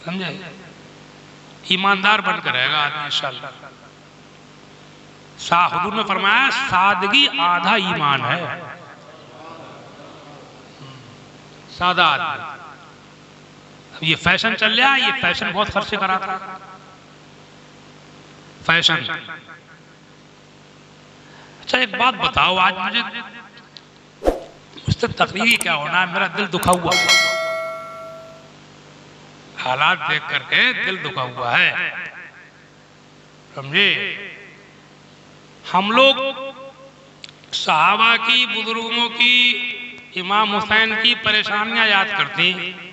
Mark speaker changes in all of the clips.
Speaker 1: समझे? ईमानदार बनकर रहेगा आदमी इंशाअल्लाह। हुजूर ने फरमाया सादगी आधा ईमान है। सादा आदमी। अब ये फैशन चल रहा है, ये फैशन बहुत खर्चे कराता है। फैशन। अच्छा एक बात बताओ, आज मुझसे तकरीर क्या होना है, मेरा दिल दुखा हुआ, हालात देख करके दिल दुखा हुआ है, समझे? हम लोग सहाबा की, बुजुर्गों की, इमाम हुसैन की परेशानियां याद करते हैं।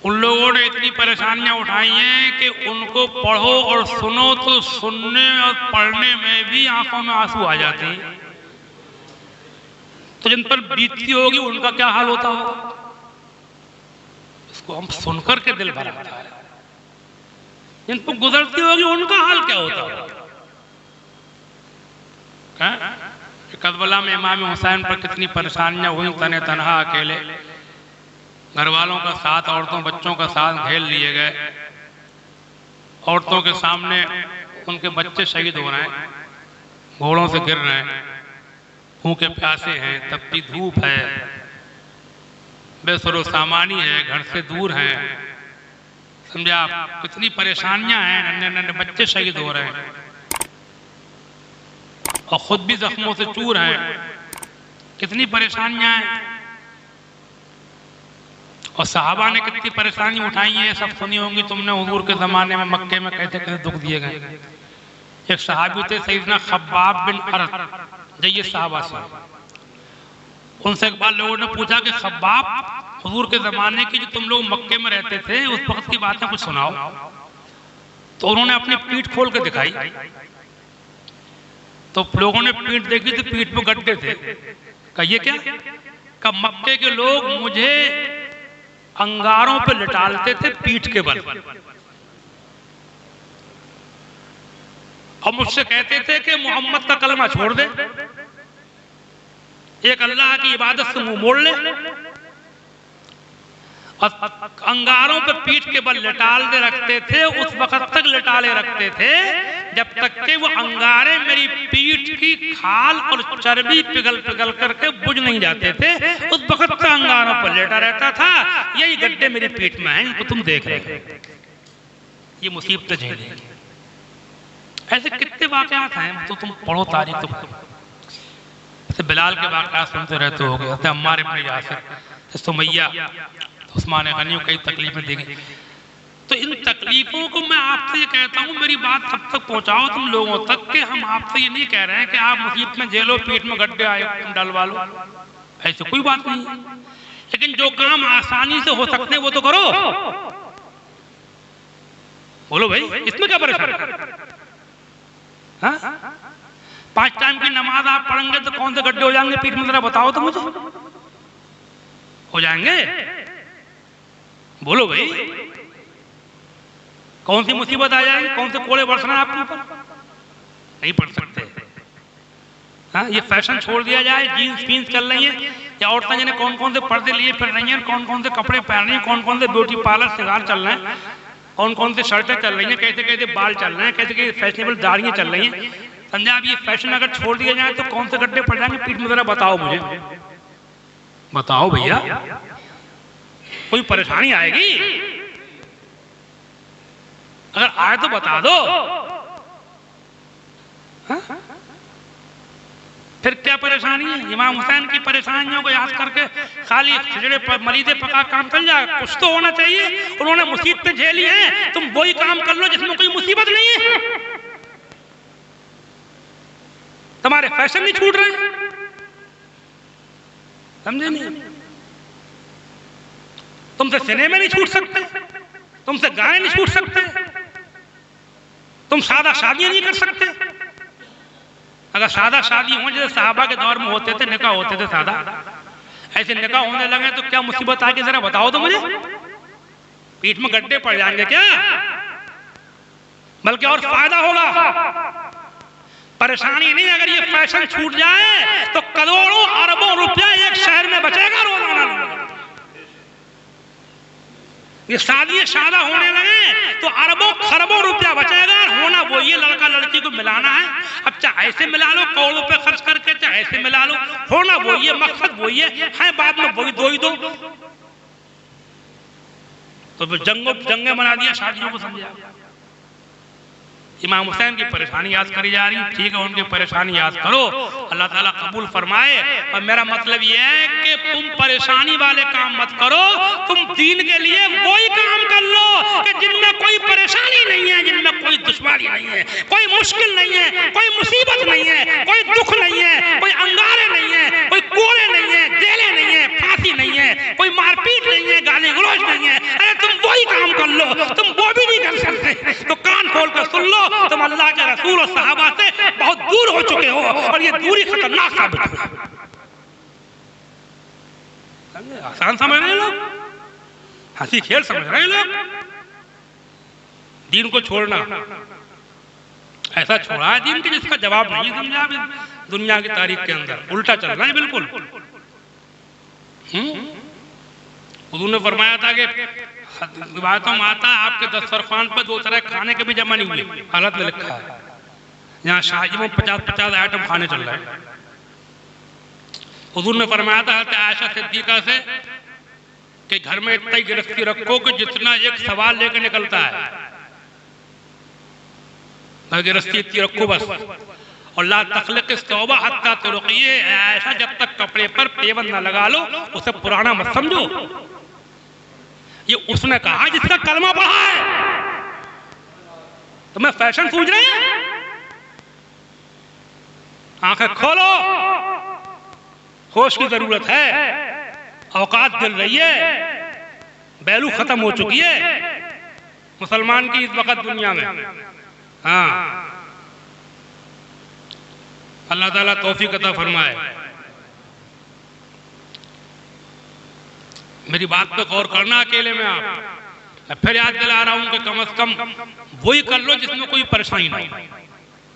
Speaker 1: उन लोगों ने इतनी परेशानियां उठाई हैं कि उनको पढ़ो और सुनो तो सुनने और पढ़ने में भी आंखों में आंसू आ जाते हैं। तो जिन पर बीतती होगी उनका क्या हाल होता होगा, इसको हम सुनकर के दिल भर आता है। जिन पर गुजरती होगी उनका हाल क्या होता होगा। करबला में इमाम हुसैन पर कितनी परेशानियां हुई, तने तनहा अकेले, घर वालों का साथ, औरतों बच्चों का साथ घेर लिए गए। औरतों के सामने उनके बच्चे शहीद हो रहे हैं, घोड़ों से गिर रहे हैं, भूखे प्यासे हैं, तपती धूप है, बेसरो सामानी है, घर से दूर है, समझे आप? कितनी परेशानियां हैं, नन्हे नन्हे बच्चे शहीद हो रहे हैं और खुद भी जख्मों से चूर हैं। कितनी परेशानियां हैं। और सहाबा ने कितनी परेशानी उठाई है, सब सुनी होंगी तुमने। हुजूर के जमाने में मक्के में कैसे कैसे दुख दिए गए। एक सहाबी थे सैयदना खब्बाब बिन अरत, जाइए सहाबा से, उनसे एक बार लोगों ने पूछा कि खब्बाब, हुजूर के जमाने की जो तुम लोग मक्के में रहते थे उस वक्त की बातें कुछ सुनाओ। तो उन्होंने अपनी पीठ खोल के दिखाई, तो लोगों ने पीठ देखी तो पीठ पे गड्ढे थे। कहिए क्या? का मक्के के लोग मुझे अंगारों पे लिटालते थे पीठ के बल, और मुझसे कहते थे कि मोहम्मद का कलमा छोड़ दे, एक अल्लाह की इबादत से मुंह मोड़ ले। और अंगारों पे पीठ के बल लिटाले रखते थे, उस वक्त तक लिटाले रखते थे जब तक के वो अंगारे मेरी पीठ की खाल और चर्बी पिघल पिघल करके बुझ नहीं जाते थे। उस वक्त तक अंगारों पर लेटा रहता था। यही गड्ढे मेरी पीठ में हैं, इनको तुम देख रहे हो, ये मुसीबतें झेली। ऐसे कितने वाकयात हैं, तो तुम पढ़ो तारीख, तुम बिलाल के वाकयात सुनते रहते हो, अम्मार इब्न यासिर, सुमैया, उस्मान गनी को कई तकलीफें दी गई। तो इन तकलीफों को मैं आपसे ये कहता हूँ, मेरी बात तब तक पहुंचाओ तुम लोगों तक कि हम आपसे ये नहीं कह रहे हैं कि आप मुसीबत में जेलो, पीठ में गड्ढे आए तुम डलवा लो, ऐसे कोई बात नहीं। लेकिन जो काम आसानी से हो सकते हैं वो तो करो। बोलो भाई, इसमें क्या परेशानी? हाँ, 5 टाइम की नमाज आप पढ़ेंगे तो कौन से गड्ढे हो जाएंगे पीठ में, जरा बताओ तो मुझे। हो जाएंगे? बोलो भाई, कौन सी मुसीबत आ जाएगी, कौन से कोड़े बरसना आपके ऊपर? नहीं पढ़ सकते। हाँ, ये फैशन छोड़ दिया जाए, जीन्स फीन्स चल रही है, या औरतें जिन्हें कौन कौन से पर्दे लिए फिर रही हैं, कौन कौन से कपड़े पहन रही हैं, कौन कौन से ब्यूटी पार्लर सिंगार चल रहे हैं, कौन कौन से शर्टें चल रही हैं, कैसे कैसे बाल चल रहे हैं, कैसे कैसे फैशनेबल दाढ़ियां चल रही हैं। समझा? अब ये फैशन अगर छोड़ दिया जाए तो कौन से गड्ढे पड़ जाएंगे पीठ में, जरा बताओ मुझे, बताओ भैया। कोई परेशानी आएगी? अगर आए तो बता दो। हा? फिर क्या परेशानी है? इमाम हुसैन की परेशानियों को याद करके खाली खिचड़े पर मरीदे पका काम चल जाए? कुछ तो होना चाहिए। उन्होंने मुसीबतें झेली हैं, तुम वही काम कर लो जिसमें कोई मुसीबत नहीं है। तुम्हारे फैशन नहीं छूट रहे, समझे नहीं? तुमसे सिनेमा नहीं छूट सकते, तुमसे गाने नहीं छूट सकते, तुम सादा शादियां नहीं कर सकते। अगर सादा शादी हो जैसे सहाबा के दौर में होते थे, निकाह होते थे सादा, ऐसे निकाह होने लगे तो क्या मुसीबत आके जरा बताओ तो मुझे। पीठ में गड्ढे पड़ जाएंगे क्या? बल्कि और फायदा होगा। परेशानी नहीं, अगर ये फैशन छूट जाए तो करोड़ों अरबों रुपया एक शहर में बचेगा रोजाना। ये शादियां शादा होने लगे तो अरबों खरबों रुपया बचेगा। होना वो ये लड़का लड़की को मिलाना है। अब चाहे ऐसे मिला लो करोड़ रुपए खर्च करके, चाहे ऐसे मिला लो, होना वो ये, मकसद वो है बाद में वही दो ही दो। तो जंगे बना दिया शादियों को, समझा। इमाम हुसैन की परेशानी याद करी जा रही, ठीक है, उनकी परेशानी याद करो, अल्लाह ताला कबूल फरमाए। और मेरा मतलब यह है कि तुम परेशानी वाले काम मत करो, तुम दीन के लिए वही काम कर लो कि जिनमें कोई परेशानी नहीं है, जिनमें कोई दुश्वारी नहीं है, कोई मुश्किल नहीं है, कोई मुसीबत नहीं है, कोई दुख नहीं है, कोई अंगारे नहीं है, कोई कोड़े नहीं है, जेलें नहीं है, फांसी नहीं है, कोई मारपीट नहीं है, गाली गलौज नहीं है। अरे तुम वही काम कर लो, तुम वो भी नहीं कर सकते तो कान खोल कर सुन लो, तुम अल्लाह के रसूल और सहाबा से बहुत दूर हो चुके हो और ये दूरी खतरनाक साबित हुई। आसान समझ रहे लोग, हंसी खेल समझ रहे लोग। दीन को छोड़ना ऐसा छोड़ा है दीन के जिसका जवाब नहीं समझा दुनिया की तारीख के अंदर, उल्टा चल रहा है बिल्कुल। हुजूर ने फरमाया था कि रिवायतों में आता है आपके दस्तरखान पर दो तरह खाने के भी जमा नहीं हुए, हालत में लिखा है। यहाँ शादी में 50-50 आइटम खाने चल रहे हैं। हुजूर ने फरमाया था हज़रत आयशा सिद्दीक़ा से कि घर में इतना ही गिरफ्ती रखो कि जितना एक सवाल लेकर निकलता है, गिरफ्ती इतनी रखो बस। और ला तखलिक तौबा हत्ता तुरक़िए, आयशा जब तक कपड़े पर पेबंद न लगा लो उसे पुराना मत समझो। ये उसने कहा जिसका कलमा पढ़ा है। तो मैं फैशन सूझ रहे हैं? आंखें खोलो, होश की जरूरत है, औकात गिर रही है, बैलू खत्म हो चुकी है मुसलमान की इस वक्त दुनिया में। हाँ, अल्लाह ताला तौफीक अता फरमाए। मेरी बात पे गौर करना अकेले में आप। मैं फिर याद दिला रहा हूं कि कम से कम वही कर लो जिसमें कोई परेशानी ना हो,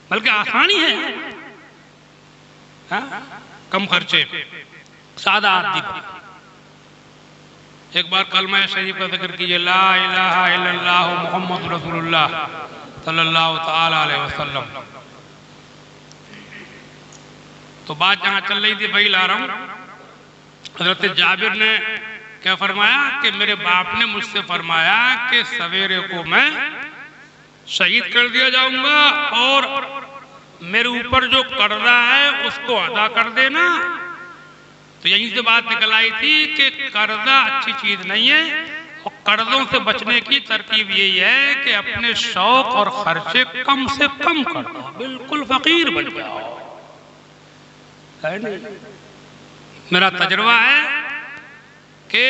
Speaker 1: बल्कि आसानी है। हाँ? कम खर्चे, सादा आदमी। एक बार कलमा शरीफ का जिक्र कीजिए, ला इलाहा इल्लल्लाह मुहम्मद रसूलुल्लाह सल्लल्लाहु तआला अलैहि वसल्लम। तो बात जहां चल रही थी वही ला रहा हूं। हजरत जाबिर ने क्या फरमाया कि मेरे बाप ने मुझसे फरमाया कि सवेरे को मैं शहीद कर दिया जाऊंगा और मेरे ऊपर जो कर्जा है उसको अदा कर देना। तो यहीं से बात निकल आई थी कि कर्जा अच्छी चीज नहीं है और कर्जों से बचने की तरकीब यही है कि अपने शौक और खर्चे कम से कम कर दो, बिल्कुल फकीर बन जाओ। मेरा तजुर्बा है कि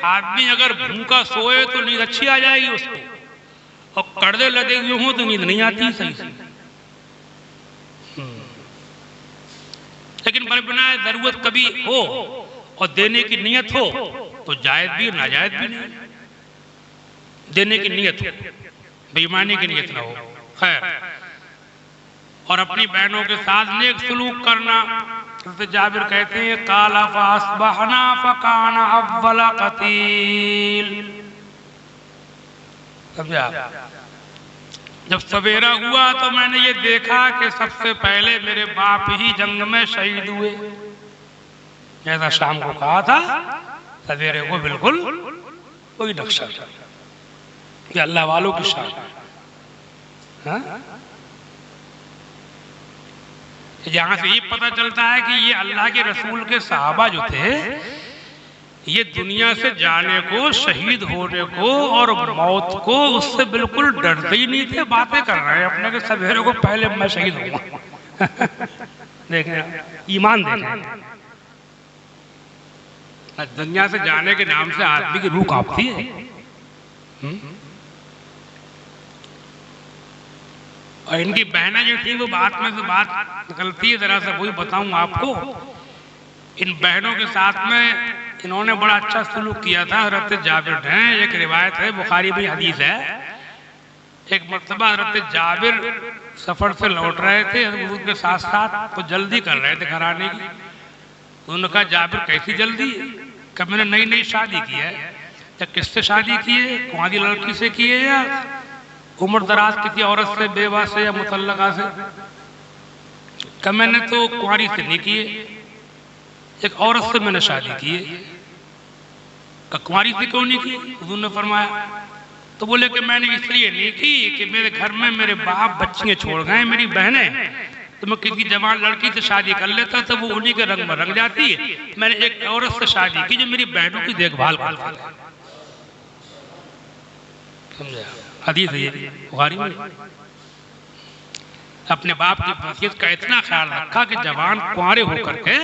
Speaker 1: आदमी अगर भूखा सोए तो नींद अच्छी आ जाएगी उसको, और कर्जे लगे हुए हो तो नींद नहीं आती सही से। लेकिन बनाए जरूरत कभी हो और देने की नीयत हो तो जायज भी नाजायज भी नहीं। देने की नीयत हो, बेईमानी की नीयत ना हो, खैर। और अपनी बहनों के साथ नेक सलूक करना। तो जाबिर कहते हैं काला फासबहना फकाना अव्वला कतील। समझा? जब सवेरा हुआ तो मैंने ये देखा कि सबसे पहले मेरे बाप ही जंग में शहीद हुए। जैसा शाम को कहा था, सवेरे को बिल्कुल कोई नक्शा था। ये अल्लाह वालों की शान है। यहाँ से ये पता चलता है कि ये अल्लाह के रसूल के सहाबा जो थे, ये दुनिया से जाने को, शहीद होने को और मौत को उससे बिल्कुल डरते ही नहीं थे। बातें कर रहे हैं अपने के सवेरे को पहले मैं शहीद होऊंगा। देखें ईमान, देखें दुनिया से जाने के नाम से आदमी की रूह कांपती है। और इनकी बहनें जो थी वो बात में से बात निकलती है, जरा सा वही बताऊं आपको। इन बहनों के साथ में इन्होंने बड़ा अच्छा सलूक किया था हज़रत जाबिर ने। एक रिवायत है, बुखारी में हदीस है। एक मर्तबा हज़रत जाबिर सफर से लौट रहे थे हुजूर के साथ साथ, तो जल्दी कर रहे थे घर आने की। तो उन्होंने कहा जाबिर कैसी जल्दी? कब मैंने नई नई शादी की है। या किससे शादी किए, कुंवारी लड़की से किए या उम्र दराज किसी औरत से, बेवा से या मुतल्लका से? कि मैंने तो कुंवारी से नहीं किए, एक औरत से मैंने शादी की है। कुंवारी से क्यों नहीं की? हुजूर ने फरमाया, तो बोले कि मैंने इसलिए नहीं की कि मेरे घर में मेरे बाप बच्चियां छोड़ गए, मेरी बहनें, तो मैं किसी जवान लड़की से शादी कर लेता तो वो उन्हीं के रंग में रंग जाती है। मैंने एक औरत से शादी की जो मेरी बहनों की देखभाल करती है। समझा? हदीस है ये बुखारी में। अपने बाप की वसीयत का इतना ख्याल रखा कि जवान कुंवारे होकर के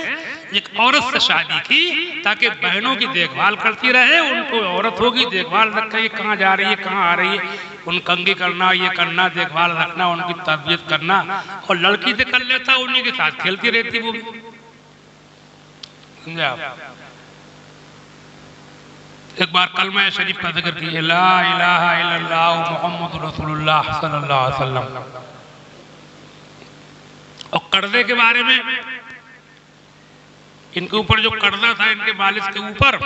Speaker 1: एक औरत से शादी की ताकि बहनों की देखभाल करती रहे, उनको औरत होगी देखभाल रखे, ये कहाँ जा रही है, कहाँ आ रही है, उन कंगी करना, ये करना, देखभाल रखना, उनकी तरबियत करना। और लड़की से कर लेता, उन्हीं के साथ खेलती रहती वो भी। समझा? एक बार कलमा शरीफ का जिक्र किया, ला इलाहा इल्लल्लाह मुहम्मदुर रसूलुल्लाह सल्लल्लाहु अलैहि वसल्लम। और कर्जे के बारे में, इनके ऊपर जो कर्जा था, इनके वालिद के ऊपर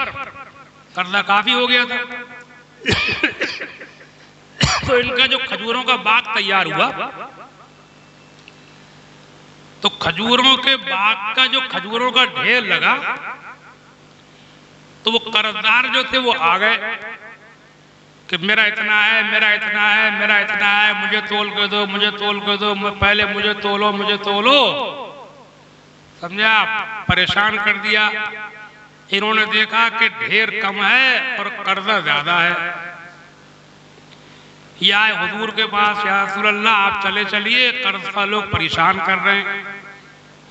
Speaker 1: कर्जा काफी हो गया था। तो इनका जो खजूरों का बाग तैयार हुआ, तो खजूरों के बाग का जो खजूरों का ढेर लगा, तो वो कर्जदार जो थे वो आ गए कि मेरा इतना है, मेरा इतना है, मेरा इतना है, मुझे तोल के दो, मुझे तोल के दो, पहले मुझे तोलो, मुझे तोलो। समझा? परेशान कर दिया। इन्होंने देखा कि ढेर कम है और कर्जा ज्यादा है। ये आए हुजूर के पास, या रसूलल्लाह आप चले चलिए, कर्जा लोग परेशान कर रहे हैं।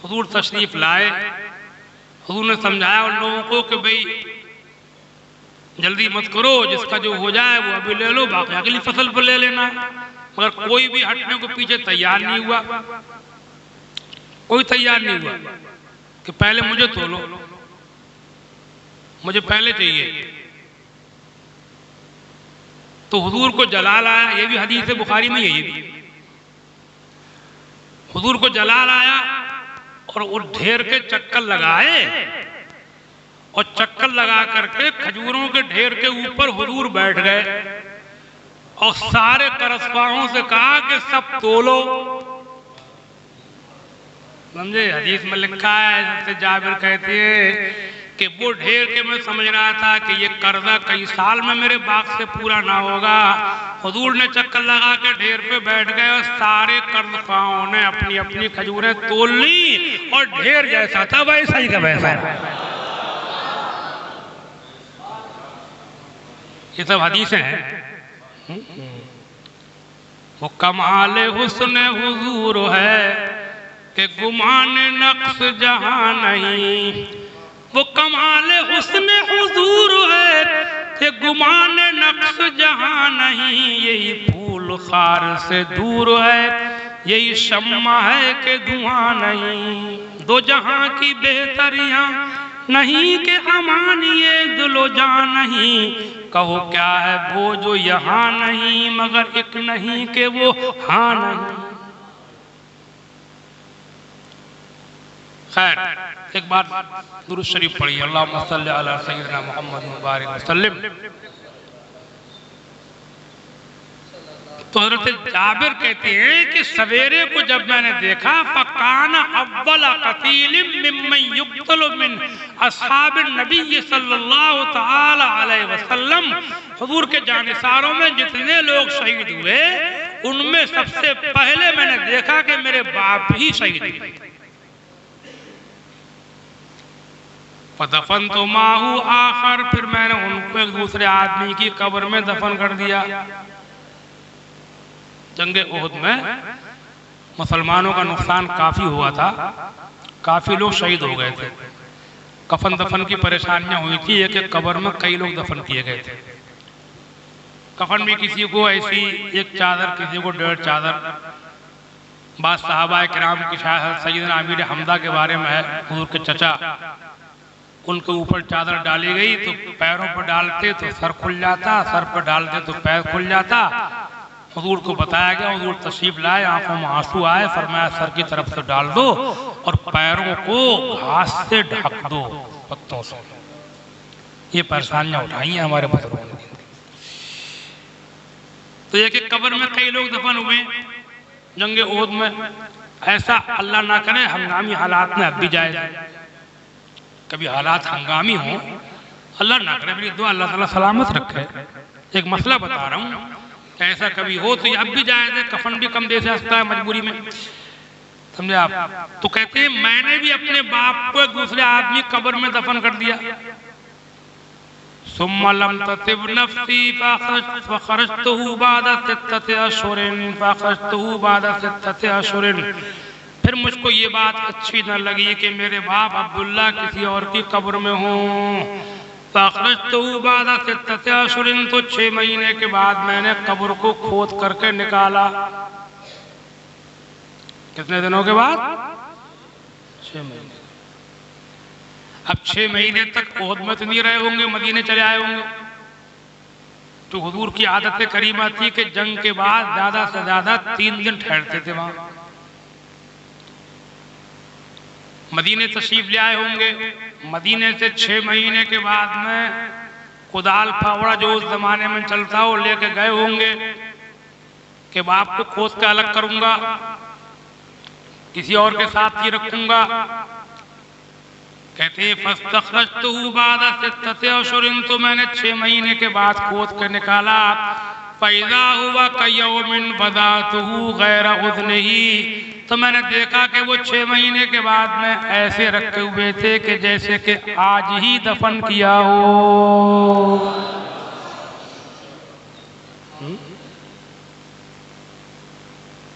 Speaker 1: हुजूर तशरीफ लाए। हुजूर ने समझाया उन लोगों को कि भाई जल्दी मत करो, जिसका जो हो जाए वो अभी ले लो, बाकी अगली फसल पर ले लेना। मगर कोई भी हटने को पीछे तैयार नहीं हुआ, कोई तैयार नहीं हुआ कि पहले मुझे तोलो, मुझे पहले चाहिए। तो हुजूर को जलाल आया, ये भी हदीस बुखारी में है। ये भी हुजूर को जलाल आया और वो ढेर के चक्कर लगाए, और चक्कर लगा करके खजूरों के ढेर के ऊपर हुजूर बैठ गए और सारे करस्पाओं से कहा कि सब तोलो। समझे? हदीस में लिखा है, जैसे जाबिर कहते हैं कि वो ढेर के मैं समझ रहा था कि ये कर्जा कई साल में मेरे बाग से पूरा ना होगा। हुजूर ने चक्कर लगा के ढेर पे बैठ गए और सारे कर्जपाओं ने अपनी अपनी खजूरें तोल ली और ढेर जैसा था वैसा ही का वैसा। ये सब हदीसें हैं। वो कमाल हुस्न हुजूर है कि गुमान नक्श जहां नहीं। वो कमाल हुस्न हुजूर है कि गुमान नक्श जहां नहीं। यही फूल खार से दूर है, यही शम्मा है कि धुआं नहीं। दो जहां की बेहतरियां नहीं के अमान ये दिलो जान नहीं। कहो क्या है वो जो यहाँ नहीं, मगर एक नहीं के वो हाँ नहीं। खैर, एक बार दुरूद शरीफ पढ़िए, अल्लाहुम्मा सल्ली अला सय्यिदिना मुहम्मद मुबारक वसल्लम। तो हज़रत जाबिर कहते हैं कि सवेरे को जब मैंने देखा, फकाना अव्वल कतीलिम मिम्मन युक्तलु मिन अस्हाबिन नबी सल्लल्लाहु तआला अलैहि वसल्लम। हुजूर के जानिसारों में जितने लोग शहीद हुए, उनमें सबसे पहले मैंने देखा कि मेरे बाप ही शहीद हुए। दफन तो माहू आखर, फिर मैंने उनको एक दूसरे आदमी की कब्र में दफन कर दिया। जंगे उहद में मुसलमानों का नुकसान काफी हुआ था, काफी लोग शहीद हो गए थे। कफन दफन की परेशानियां हुई थी, एक एक कब्र में कई लोग दफन किए गए थे। कफन भी किसी को ऐसी एक चादर, किसी को 1.5 चादर। बाद सहाबा किराम की शायद सैयदना अमीर हमजा के बारे में है, हुजूर के चचा, उनके ऊपर चादर डाली गई तो पैरों पर डालते तो सर खुल जाता, सर पर डालते तो पैर खुल जाता। हुजूर को बताया गया, हुजूर तशरीफ लाए, आंखों में आंसू आए, फरमाया सर की तरफ से डाल दो और पैरों को घास से ढक दो, पत्तों से। ये परेशानियां उठाई हैं हमारे बुजुर्गों ने। तो एक एक कब्र में कई लोग दफन हुए जंगे ओहद में। ऐसा अल्लाह ना करे हंगामी हालात में अब भी जाए, कभी हालात हंगामी हो, अल्लाह ना करे, मेरी दुआ अल्लाह ताला सलामत रखे। एक मसला बता रहा हूँ, ऐसा कभी हो तो अब भी जाए थे, कफन भी कम दे से हंसता है मजबूरी में, समझे आप। तो कहते हैं मैंने भी अपने बाप को एक दूसरे आदमी कब्र में दफन कर दिया। सुम्मा लम ततिब नफ्सी फखरजतहु बादा सित्तति अशहुरिन फखरजतहु बादा सित्तति अशहुरिन। फिर मुझको ये बात अच्छी न लगी कि मेरे बाप अब्दुल्ला किसी और की कब्र में हों। फखरजतहु बादा सित्तति अशहुरिन, तो 6 महीने के बाद मैंने कब्र को खोद करके निकाला। कितने दिनों के बाद? 6 महीने। अब 6 महीने तक ओहद में तो नहीं रहे होंगे, मदीने चले आए होंगे। तो हुजूर की आदत करीमा थी कि जंग के बाद ज्यादा से ज्यादा 3 दिन ठहरते थे वहां। मदीने तशरीफ ले आए होंगे। मदीने से 6 महीने के बाद में कुदाल फावड़ा जो उस जमाने में चलता हो लेके गए होंगे कि बाप को खोद के अलग करूंगा, किसी और के साथ ही रखूंगा। कहते हैं फस्तखरजतहु बादा सित्तति अशहुरिन, तो मैंने 6 महीने के बाद खोद कर निकाला। फइज़ा हुवा कयौमिन बदातहु गैरा उज़निही, तो मैंने देखा कि वो 6 महीने के बाद में ऐसे रखे हुए थे कि जैसे कि आज ही दफन किया हो।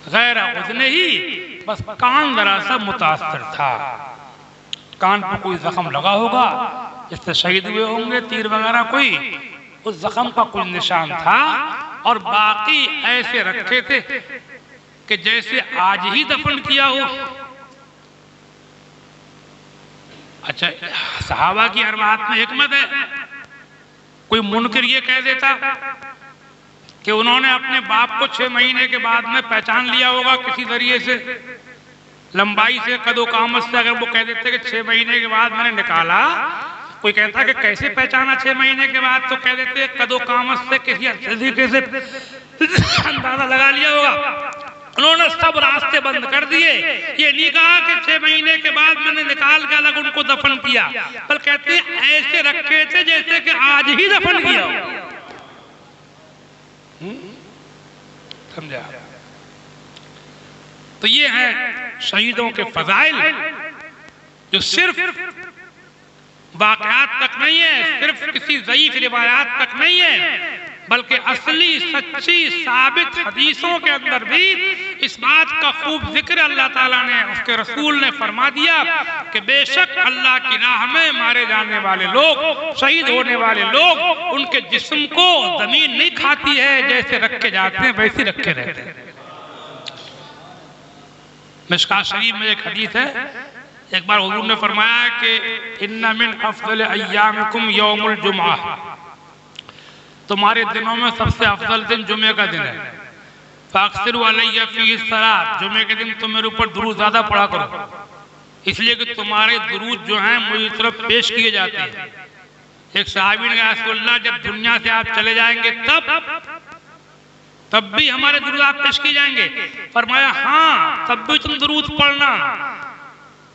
Speaker 1: गैरा उज़निही, बस कान जरा सा मुतासर था, कान पर कोई जख्म लगा होगा, जिससे शहीद हुए होंगे तीर वगैरह, कोई उस जख्म का कोई निशान था, और बाकी ऐसे रखे थे कि जैसे आज ही दफन किया हो। अच्छा, सहाबा की हर बात में हिकमत है। कोई मुनकिर ये कह देता कि उन्होंने अपने बाप को 6 महीने के बाद में पहचान लिया होगा किसी जरिए से, लंबाई से, कदो कामत से, अगर वो कह देते कि 6 महीने के बाद मैंने निकाला, कोई कहता कि कैसे पहचाना 6 महीने के बाद, तो कह देते कदो कामत से, किसी तरीके से अंदाजा लगा लिया होगा। उन्होंने सब रास्ते बंद कर दिए। ये नहीं कहा कि 6 महीने के बाद मैंने निकाल के अलग उनको दफन किया, पर कहते ऐसे रखे थे जैसे कि आज ही दफन किया। समझा? तो ये है शहीदों के फजाइल, जो सिर्फ वाक़यात तक नहीं है, सिर्फ किसी ज़ईफ़ रिवायात तक नहीं है, बल्कि असली सच्ची साबित हदीसों के अंदर भी इस बात का खूब जिक्र अल्लाह ताला ने, उसके रसूल ने फरमा दिया कि बेशक अल्लाह की राह में मारे जाने वाले लोग, शहीद होने वाले लोग, उनके जिस्म को जमीन नहीं खाती है, जैसे रखे जाते हैं वैसे रखे रहते हैं। मिशकात शरीफ में एक हदीस है, एक बार हुजूर ने फरमाया कि इन्ना मिन अफज़ल अय्यामिकुम यौमुल जुमा, तुम्हारे दिनों में सबसे अफजल दिन जुमे का दिन है। फाक्सिरु अलैया फीह सलात, जुमे के दिन तुम मेरे ऊपर दुरूद ज्यादा पढ़ा करो, इसलिए कि तुम्हारे दुरूद जो हैं मुझे तरफ पेश किए जाते हैं। एक सहाबी ने कहा रसूलल्लाह, जब दुनिया से आप चले जाएंगे तब भी हमारे दुरूद आप पेश किए जाएंगे? फरमाया हाँ, तब भी तुम दुरूद पढ़ना।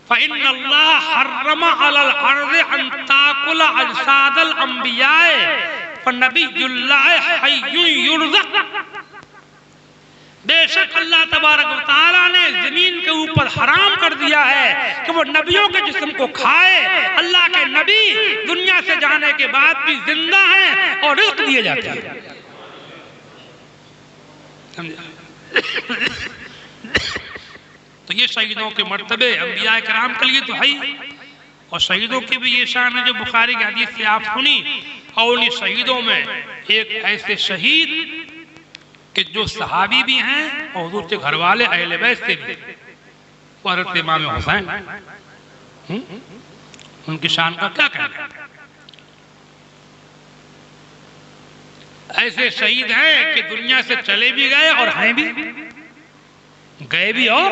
Speaker 1: फ़इन्नल्लाह हर्रमा अलल अर्ज़ि अन ताकुल अजसादल अंबियाए फनबियुल्लाह हय्युन युरज़क़। बेशक अल्लाह तबारक व तआला ने जमीन के ऊपर हराम कर दिया है कि वो नबियों के जिस्म को खाए। अल्लाह के नबी दुनिया से जाने के बाद भी जिंदा हैं और रिज़्क़ दिए जाते हैं। तो ये शहीदों के मर्तबे अंबिया किराम के लिए तो है, और शहीदों की भी ये शान है जो बुखारी की हदीस से आप सुनी। और उन शहीदों में एक ऐसे शहीद कि जो सहाबी भी हैं और हुजूर के घर वाले अहले बैत से भी, वो हज़रत इमाम हुसैन, उनकी शान का क्या कहना। ऐसे शहीद हैं कि दुनिया से चले भी गए और हैं भी, गए भी और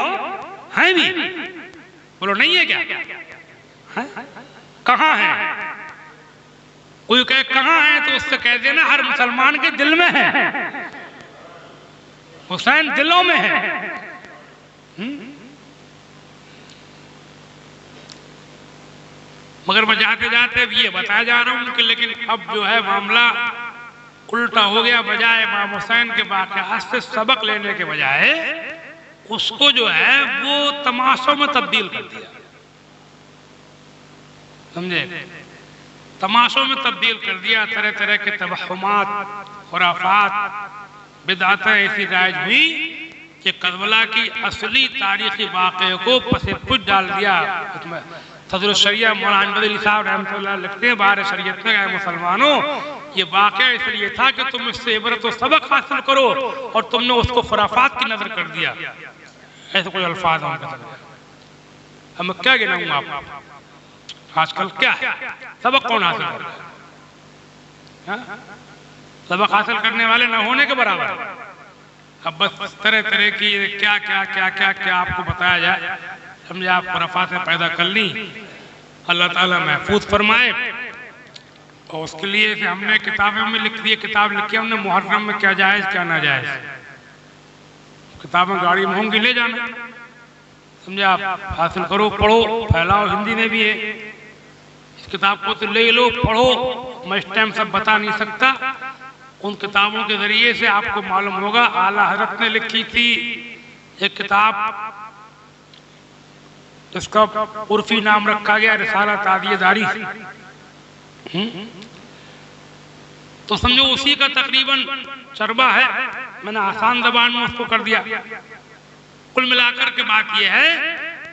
Speaker 1: हैं भी। बोलो नहीं है क्या? कहाँ है? कोई कहे कहाँ है तो उससे कह देना हर मुसलमान के दिल में है। हुसैन दिलों में है। मगर मैं जाते जाते ये बताया जा रहा हूं कि लेकिन अब जो है मामला उल्टा हो गया। बजाय इमाम हुसैन के वाक़यात से सबक लेने के बजाय उसको जो है वो तमाशों में तब्दील कर दिया। समझे? तमाशों में तब्दील कर दिया। तरह तरह के तवहुमात, खुराफात, बिदअतें ऐसी राइज हुई कि करबला की असली तारीखी वाक़े को पसे पुछ डाल दिया। सदरुल शरिया मौलाना अहमद अली साहब रहमतुल्लाह लिखते हैं बाहर शरीयत में, आए मुसलमानों ये वाक़या इसलिए था कि तुम इससे इबरत व सबक हासिल करो और तुमने उसको खुराफात की नजर कर दिया। ऐसे कोई अल्फाज हम क्या गिनाऊंगा आप आजकल क्या है? सबक कौन हासिल कर रहा है? सबक हासिल करने वाले न होने के बराबर। अब बस तरह तरह की क्या क्या क्या क्या क्या आपको बताया जाए। समझे? आप खुराफातें पैदा कर ली, अल्लाह ताला महफूज फरमाए। और उसके लिए हमने किताबों में लिख दिए, किताब लिखी हमने मुहर्रम में क्या जायज़ क्या ना जायज़। किताबें गाड़ी में होंगी ले जाना। समझे? आप हासिल करो, पढ़ो, फैलाओ। हिंदी में भी है। इस किताब को तो ले लो, पढ़ो। मैं इस टाइम सब बता नहीं सकता। उन किताबों के जरिए से आपको मालूम होगा। आला हज़रत ने लिखी थी एक किताब जिसका उर्फी नाम रखा गया रिसाला तादियदारी। तो समझो उसी का तकरीबन चरबा है। मैंने आसान ज़बान में उसको कर दिया। कुल मिलाकर के बात यह है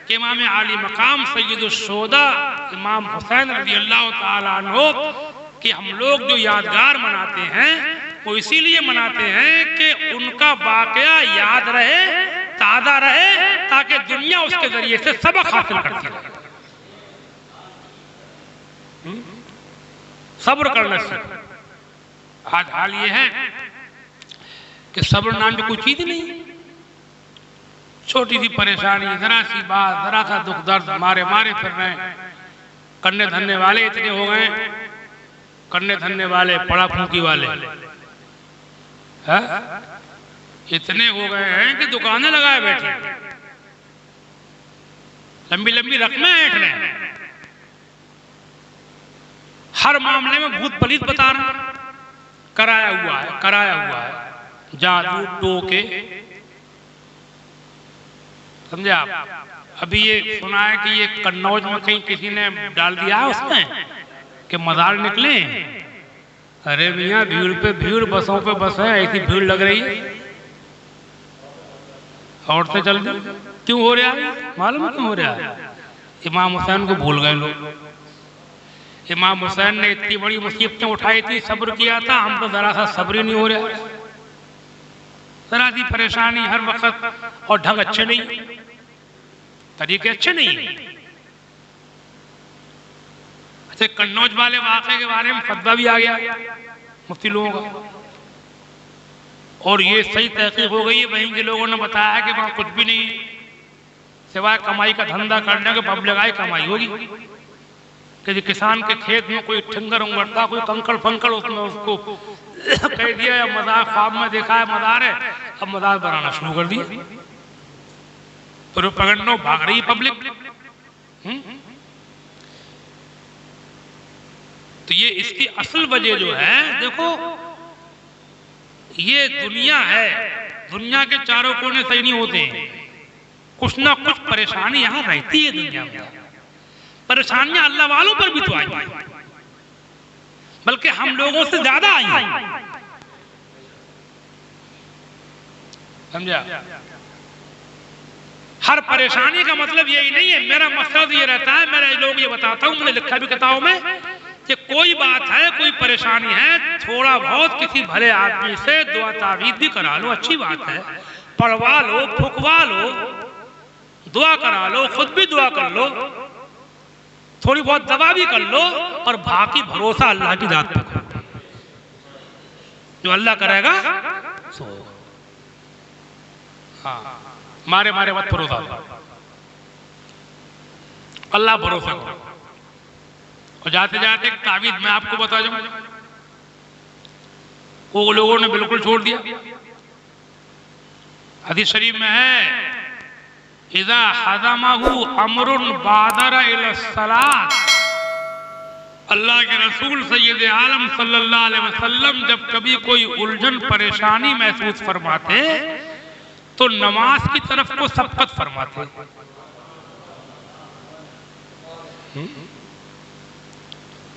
Speaker 1: कि इमाम आली मकाम सय्यदुश्शोदा इमाम हुसैन रज़ी अल्लाह ताला अन्हु कि हम लोग जो यादगार मनाते हैं वो इसीलिए मनाते हैं कि उनका वाक़या याद रहे, ताज़ा रहे, ताकि दुनिया उसके जरिए से सबक हासिल करती रहे। सब्र करने से आज हाल ये है कि सब्र नाम की कोई चीज नहीं। छोटी सी परेशानी, जरा सी बात, जरा सा दुख दर्द मारे मारे फिर रहे हैं। करने धरने वाले इतने हो गए, करने धरने वाले, पड़ा फूंकी वाले इतने हो गए हैं कि दुकानें लगाए बैठे, लंबी लंबी रकमें ऐंठ रहे हैं। हर मामले में भूत पलीत बता रहे हैं। कराया हुआ है, कराया हुआ है, जादू टोके। समझे आप? अभी ये सुना है कि ये कन्नौज में कहीं किसी ने डाल दिया है उसमें कि मजार निकले। अरे मियाँ भीड़ पे भीड़, बसों पे बस है, ऐसी भीड़ लग रही है। औरतें चल दी। क्यों हो रहा है? मालूम क्यों हो रहा है? इमाम हुसैन को भूल गए लोग। इमाम हुसैन ने इतनी बड़ी मुसीबतें उठाई थी, सब्र किया था। हम तो जरा सा सब्र ही नहीं हो रहा। जरा सी परेशानी हर वक्त, और ढंग अच्छे नहीं, तरीके अच्छे नहीं। अच्छा, कन्नौज वाले वाक़े के बारे में फतवा भी आ गया मुफ्ती लोगों का, और ये सही तहकीक हो गई है। वहीं के लोगों ने बताया कि वहां कुछ भी नहीं सिवाय कमाई का धंधा करने के बबलगाई कमाई होगी। कि किसान के खेत में कोई ठंगर उंगरता, कोई कंकड़ फंकड़, उसमें उसको कह दिया या मजाक ख्वाब में देखा है मदार है, अब मदार बनाना शुरू कर दिया। तो पकड़ना भाग रही पब्लिक। तो ये इसकी असल वजह जो है, देखो ये दुनिया है, दुनिया के चारों कोने सही नहीं होते हैं। कुछ ना कुछ परेशानी यहाँ रहती है दुनिया में। परेशानियां अल्लाह वालों पर भी तो आई, बल्कि हम लोगों से ज्यादा आई। समझा? हर परेशानी का मतलब यही नहीं है। मेरा मकसद ये रहता है, मेरा लोग ये बताता हूं, मैंने लिखा भी किताबों में कि कोई बात है, कोई परेशानी है, थोड़ा बहुत किसी भले आदमी से दुआ तावीज़ भी करा लो, अच्छी बात है। पढ़वा लो, फुकवा लो, दुआ करा लो, खुद भी दुआ कर लो, थोड़ी बहुत दवा भी कर लो, और बाकी भरोसा अल्लाह की जात पे करो। जो अल्लाह करेगा सो। हाँ, मारे मारे मत भरोसा, अल्लाह भरोसा करो। और जाते जाते एक तावीज़ मैं आपको बता दूं, वो लोगों ने बिल्कुल छोड़ दिया। हदीस शरीफ में है, इज़ा हज़महु अमरुन बादरा इला सलात, अल्लाह के रसूल सैयद आलम सल्लल्लाहु अलैहि वसल्लम जब कभी कोई उलझन परेशानी महसूस फरमाते तो नमाज की तरफ को सबकत फरमाते।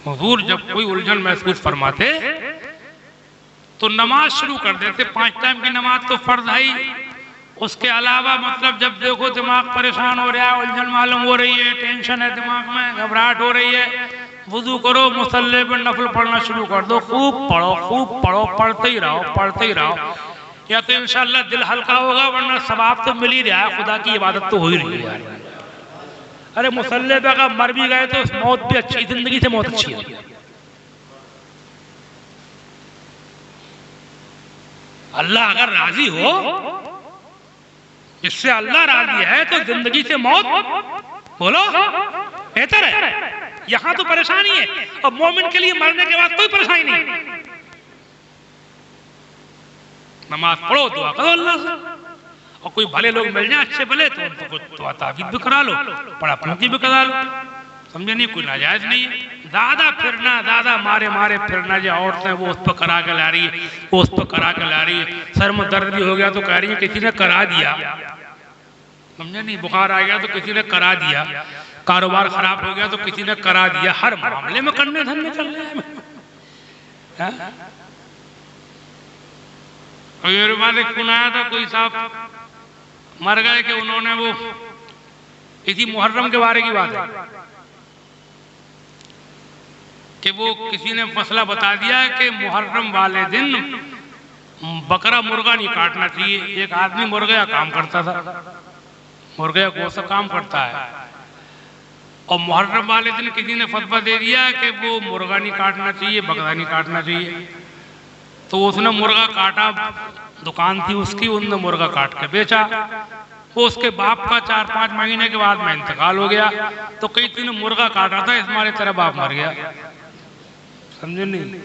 Speaker 1: हुजूर जब कोई उलझन महसूस फरमाते तो नमाज शुरू कर देते। 5 टाइम की नमाज तो फर्ज है ही, उसके अलावा मतलब जब देखो दिमाग परेशान हो रहा है, उलझन मालूम हो रही है, टेंशन है दिमाग में, घबराहट हो रही है, वुजू करो, मुसल्ले पर नफल पढ़ना शुरू कर दो, खूब पढ़ो, पढ़ते ही रहो, या तो इंशाल्लाह दिल हल्का होगा, वरना सवाब तो मिल ही रहा है, खुदा की इबादत तो हो ही रही है। अरे मुसल्ले पे अगर मर भी गए तो मौत भी अच्छी, जिंदगी से मौत अच्छी है। अल्लाह अगर राजी हो, इससे अल्लाह राजी है तो जिंदगी से मौत बोलो बेहतर है। यहां तो परेशानी है, और मोमिन के लिए मरने के बाद कोई परेशानी नहीं। नमाज पढ़ो, दुआ करो अल्लाह से, और कोई भले लोग मिल जाए अच्छे भले तो उनको कुछ दुआ ताबीद भी करा लो, पढ़ापढ़ी भी करा लो, समझे नहीं, कोई नाजायज नहीं है। ज्यादा फिरना, ज्यादा मारे फिरना, जो औरतें वो उस पर करा के ला रही है, वो उस पर करा के ला रही है, सर में दर्द भी हो गया तो कह रही है किसी ने करा दिया, समझे नहीं, बुखार आ गया तो किसी ने करा दिया, कारोबार खराब हो गया तो किसी ने करा दिया, हर मामले में करने धरने चल रहे हैं। मेरे पास एक सुनाया था, कोई साहब मर गए कि उन्होंने वो इसी मुहर्रम के बारे की बात है कि वो किसी ने मसला बता दिया कि मुहर्रम वाले दिन बकरा मुर्गा नहीं काटना चाहिए। एक आदमी मुर्गा का काम करता था, मुर्गा को सब काम करता है, और मुहर्रम वाले दिन किसी ने फतवा दे दिया कि वो मुर्गा नहीं काटना चाहिए, बकरा नहीं काटना चाहिए। तो उसने मुर्गा काटा, दुकान थी उसकी, उनने मुर्गा काट के बेचा। वो उसके बाप का 4-5 महीने के बाद में इंतकाल हो गया, तो कई दिन मुर्गा काटा था, इसमारे तरह बाप मर गया, समझे नहीं।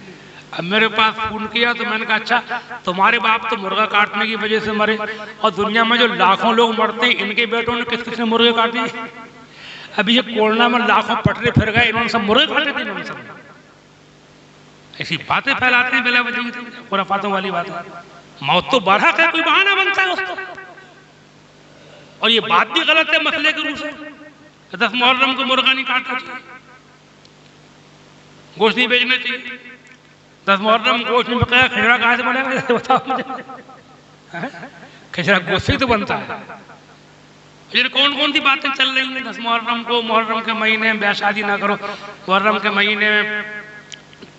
Speaker 1: अब मेरे पास फोन किया तो मैंने कहा अच्छा तुम्हारे बाप तो मुर्गा काटने की वजह से मरे, और दुनिया में जो लाखों लोग मरते हैं इनके बेटों ने किस किसने मुर्गे काटे? अभी ये कोरोना में लाखों पटरे फिर गए, इन्होंने सब मुर्गे काटे थे, इन्होंने सब ऐसी बातें फैलाते हैं बिला वजह की, खुराफातों वाली बातें। मौत तो बारह है, कोई बहाना बनता है उसको, और ये बात भी गलत है मसले के रूप से। 10 मुहर्रम को मुर्गा नहीं काटना चाहिए, गोश्त नहीं बेचना चाहिए। 10 मुहर्रम गोश्त नहीं बिका, खिचड़ा कहाँ से बनेगा बताओ मुझे? खिचड़ा गोश्त से तो बनता है। ये कौन कौन सी बातें चल रही हैं? 10 मुहर्रम को, मुहर्रम के महीने में ब्याह शादी ना करो, मुहर्रम के महीने में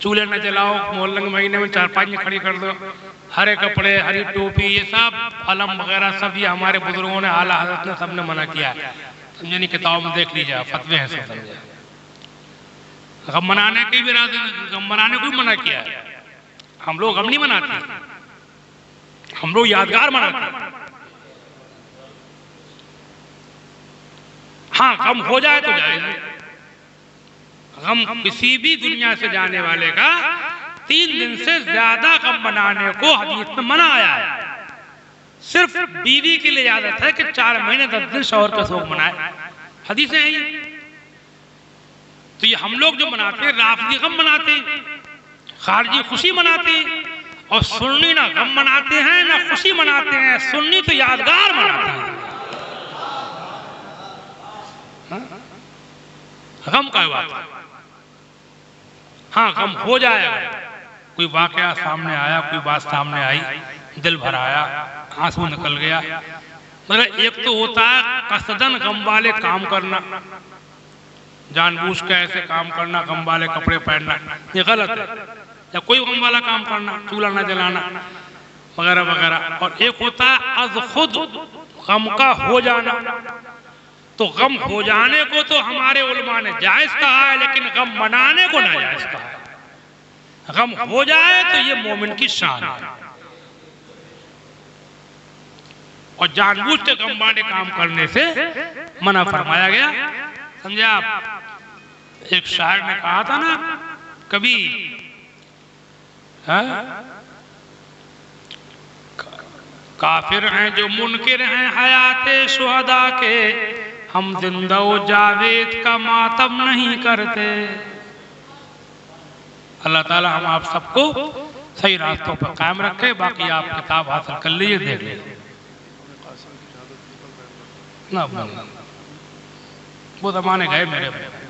Speaker 1: चूल्हे न जलाओ, मोहल्ले के महीने में चारपाई खड़ी कर दो, हरे कपड़े, हरी टोपी, ये सब अलम वगैरह सब ये हमारे बुजुर्गों ने, आला हज़रत ने सबने मना किया है। समझे नहीं, किताब में देख लीजिए, फतवे हैं सब, समझे। गम मनाने की भी गम मनाने को भी मना किया है। हम लोग गम नहीं मनाते, हम लोग यादगार मनाते। हाँ, गम हो जाए तो जाए, गम किसी भी दुनिया से जाने वाले का 3 दिन से ज्यादा गम मनाने को हदीस में मना आया है। सिर्फ बीवी के लिए इजाजत है कि 4 महीने 10 दिन शौहर का शोक मनाए, हदीसें हैं ये। तो ये हम लोग जो मनाते हैं, राफजी गम मनाते हैं, खारजी खुशी मनाते हैं, और सुन्नी ना गम मनाते हैं ना खुशी मनाते हैं, सुन्नी तो यादगार मनाते हैं। गम का बात है, हाँ गम हो जाएगा, कोई वाकया सामने आया, कोई बात सामने आई, दिल भर आया, आंसू निकल गया। मतलब एक तो होता है कसदन गम वाले काम करना, जानबूझ के ऐसे काम करना, गम वाले कपड़े पहनना, ये गलत है। या कोई गम वाला काम करना, चूल्हा न जलाना वगैरह वगैरह। और एक होता है अज खुद गम का हो जाना। तो गम हो जाने को तो हमारे उलमा ने जायज कहा है, लेकिन गम मनाने को नाजायज कहा है। गम हो जाए तो ये मोमिन की शान है, और जानबूझ के गम वाले काम करने से मना फरमाया गया। समझे आप? एक शायर ने कहा था ना, काफिर हैं जो मुनकिर हैं हयाते शुहदा के, हम जिंदा जावेद का मातम नहीं करते। अल्लाह ताला हम आप सबको सही रास्तों पर कायम रखे। बाकी आप किताब हासिल कर लीजिए, देख लीजिए ना, वो जमाने गए मेरे।